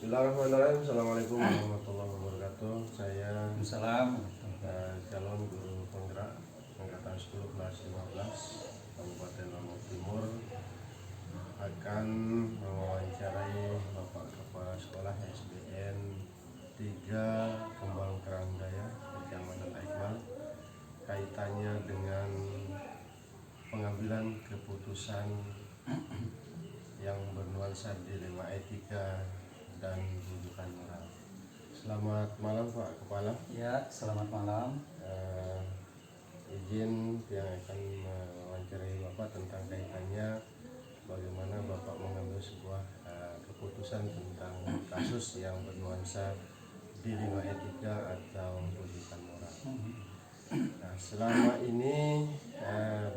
Bismillahirrahmanirrahim. Assalamualaikum warahmatullahi wabarakatuh. Saya Salam. calon guru penggerak angkatan 10 kelas 15 Kabupaten Lombok Timur akan mewawancarai Bapak Kepala Sekolah SDN 3 Kembang Kerandaya, Kecamatan Aikmal, kaitannya dengan pengambilan keputusan yang bernuansa dilema etika dan rujukan moral. Selamat malam Pak Kepala. Ya, selamat malam. Izin yang akan mewawancarai Bapak tentang kaitannya bagaimana Bapak mengambil sebuah keputusan tentang kasus yang bernuansa dilema etika atau rujukan moral. Nah, selama ini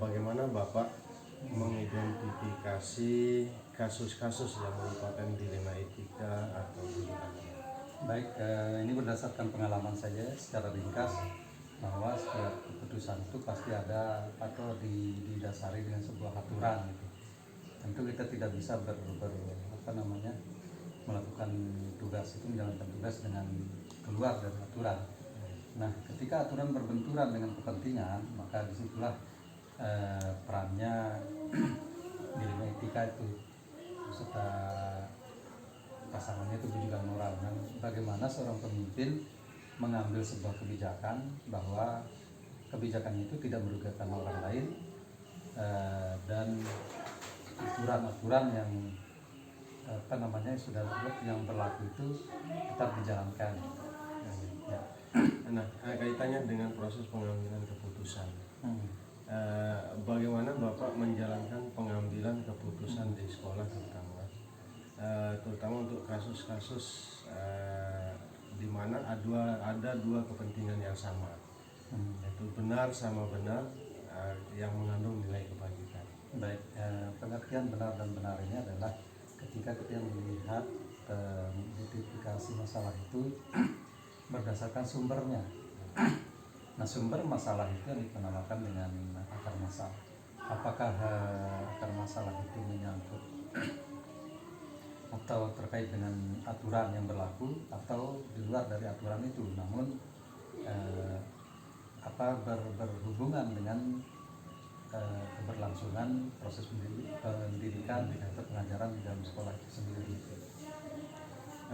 bagaimana Bapak mengidentifikasi kasus-kasus yang merupakan dilema etika atau rujukan moral? Baik, ini berdasarkan pengalaman saya secara ringkas bahwa setiap keputusan itu pasti ada atau didasari dengan sebuah aturan gitu. Tentu kita tidak bisa melakukan tugas itu, menjalankan tugas dengan keluar dari aturan. Nah, ketika aturan berbenturan dengan kepentingan, maka disitulah perannya dilema etika itu serta pasangannya itu rujukan moral. Dan bagaimana seorang pemimpin mengambil sebuah kebijakan bahwa kebijakan itu tidak merugikan orang lain, dan aturan-aturan yang sudah yang berlaku itu tetap dijalankan. Ya. Nah, kaitannya dengan proses pengambilan keputusan. Bagaimana Bapak menjalankan pengambilan keputusan di sekolah terutama untuk kasus-kasus di mana ada dua kepentingan yang sama, yaitu benar sama benar yang mengandung nilai kebajikan. Baik, pengertian benar dan benar ini adalah ketika kita melihat identifikasi masalah itu berdasarkan sumbernya. Nah, sumber masalah itu yang dinamakan dengan akar masalah. Apakah akar masalah itu menyangkut atau terkait dengan aturan yang berlaku atau di luar dari aturan itu, namun berhubungan dengan keberlangsungan proses pendidikan atau pengajaran di dalam sekolah itu sendiri.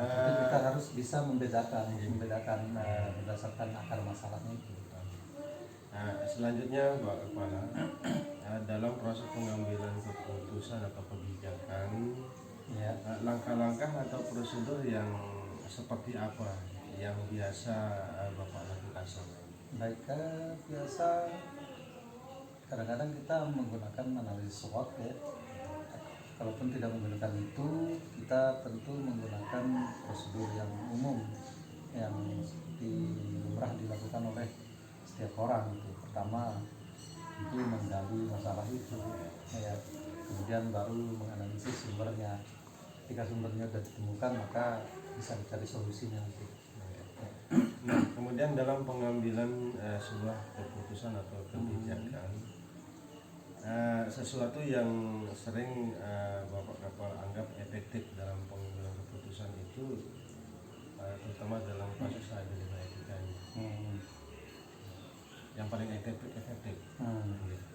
Jadi kita harus bisa membedakan berdasarkan akar masalahnya itu. Selanjutnya Pak Kepala, dalam proses pengambilan keputusan atau kebijakan, Ya. Langkah-langkah atau prosedur yang seperti apa yang biasa Bapak lakukan selama ini? Baik, biasa kadang-kadang kita menggunakan analisis SWOT ya. Kalaupun tidak menggunakan itu, kita tentu menggunakan prosedur yang umum yang seperti lumrah dilakukan oleh setiap orang itu. Pertama, itu menggali masalah itu, ya. Kemudian baru menganalisis sumbernya. Ketika sumbernya sudah ditemukan, maka bisa dicari solusinya. Nah, kemudian dalam pengambilan sebuah keputusan atau kebijakan, sesuatu yang sering Bapak Kepala anggap efektif dalam pengambilan keputusan itu, terutama dalam kasus dilema etika ini, yang paling efektif.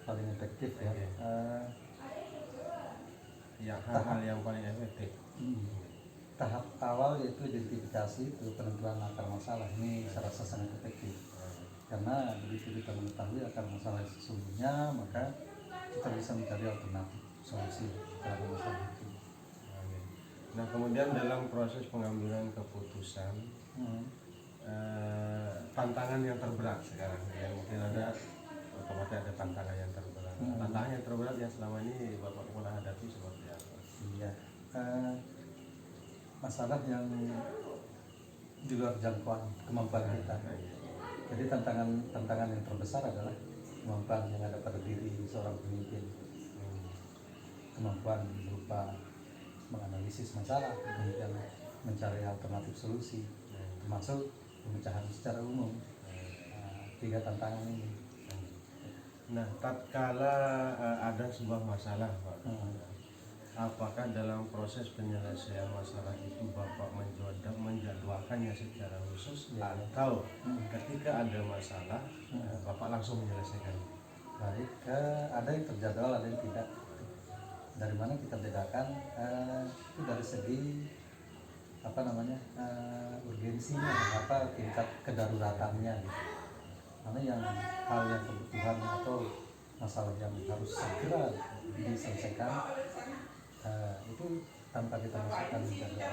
Paling efektif ya. Hal-hal yang paling efektif. Tahap awal yaitu identifikasi, itu penentuan akar masalah. Ini saya rasa sangat efektif karena begitu kita mengetahui akar masalah sesungguhnya, maka kita bisa mencari alternatif solusi terhadap masalah itu. Nah, kemudian dalam proses pengambilan keputusan, tantangan yang terberat sekarang, yang mungkin otomatis ada tantangan yang terberat. Tantangan yang terberat yang selama ini Bapak pernah hadapi seperti apa? Iya, masalah yang di luar jangkauan kemampuan kita. Jadi tantangan yang terbesar adalah kemampuan yang ada pada diri seorang pemimpin. Kemampuan berupa menganalisis masalah, kemudian mencari alternatif solusi, termasuk pemecahan secara umum. Tiga tantangan ini. Nah, tatkala ada sebuah masalah, Pak, apakah dalam proses penyelesaian masalah itu Bapak mencoba hanya secara khusus Ya. atau ketika ada masalah Bapak langsung menyelesaikan? Baik, ada yang terjadwal, ada yang tidak. Dari mana kita bedakan itu dari segi apa namanya urgensinya, apa tingkat kedaruratannya gitu. Mana yang hal yang kebutuhan atau masalah yang harus segera diselesaikan, itu tanpa kita masukkan jadwal.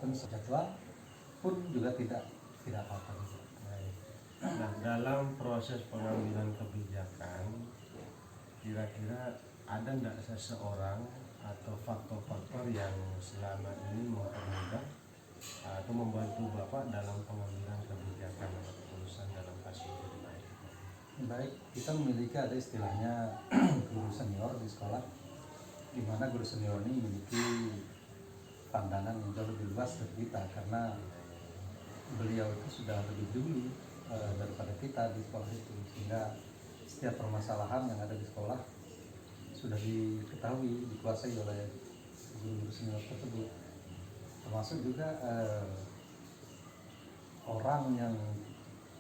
Pun jadwal pun juga tidak apa-apa gitu. Nah, dalam proses pengambilan kebijakan, kira-kira ada nggak seseorang atau faktor-faktor yang selama ini mempermudah atau membantu Bapak dalam pengambilan kebijakan atau keputusan dalam kasus ini? Baik, kita memiliki ada istilahnya guru senior di sekolah, di mana guru senior ini memiliki pandangan yang jauh lebih luas dari kita karena beliau itu sudah lebih dulu daripada kita di sekolah itu, sehingga setiap permasalahan yang ada di sekolah sudah diketahui, dikuasai oleh guru-guru senior tersebut. Termasuk juga orang yang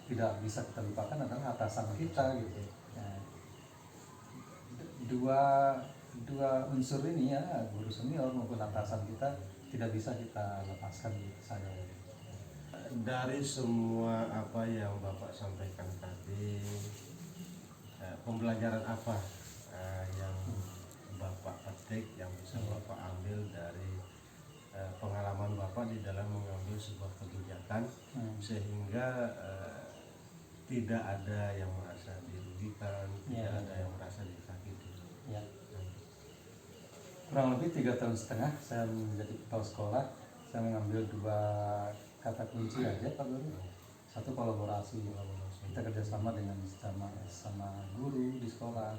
tidak bisa kita lupakan adalah atasan kita gitu. Nah, dua unsur ini ya, guru senior maupun atasan kita tidak bisa kita lepaskan gitu saya. Dari semua apa yang Bapak sampaikan tadi, pembelajaran apa yang Bapak petik, yang bisa Bapak ambil dari pengalaman Bapak di dalam mengambil sebuah kebijakan sehingga tidak ada yang merasa dirugikan, tidak ada yang merasa disakiti? Ya. Kurang lebih 3,5 tahun saya menjadi kepala sekolah. Saya mengambil 2 kata kunci aja Pak Guru. Satu, kolaborasi. Kita kerjasama dengan sama guru di sekolah,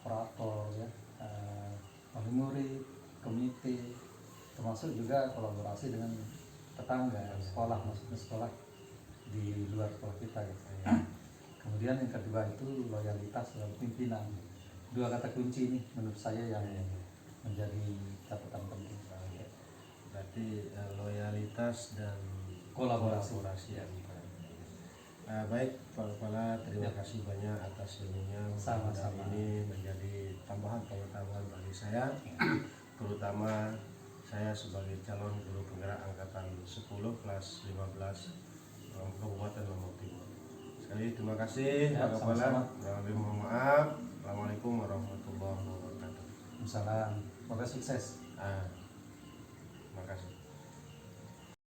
operator ya, wali murid, komite, termasuk juga kolaborasi dengan tetangga sekolah, maksudnya sekolah di luar sekolah kita gitu ya. Kemudian yang kedua itu loyalitas dalam pimpinan. 2 kata kunci ini menurut saya yang menjadi catatan penting. Berarti loyalitas dan Kolaborasi. ya. Baik Pak Kepala, terima kasih banyak atas ilmunya. Sama-sama. Ini menjadi tambahan pengetahuan bagi saya, terutama saya sebagai calon guru penggerak angkatan 10 kelas 15 Kabupaten Lombok Timur. Sekali terima kasih Pak Kepala. Mohon maaf. Assalamualaikum warahmatullahi wabarakatuh. Waalaikumsalam. Semoga sukses. Terima kasih.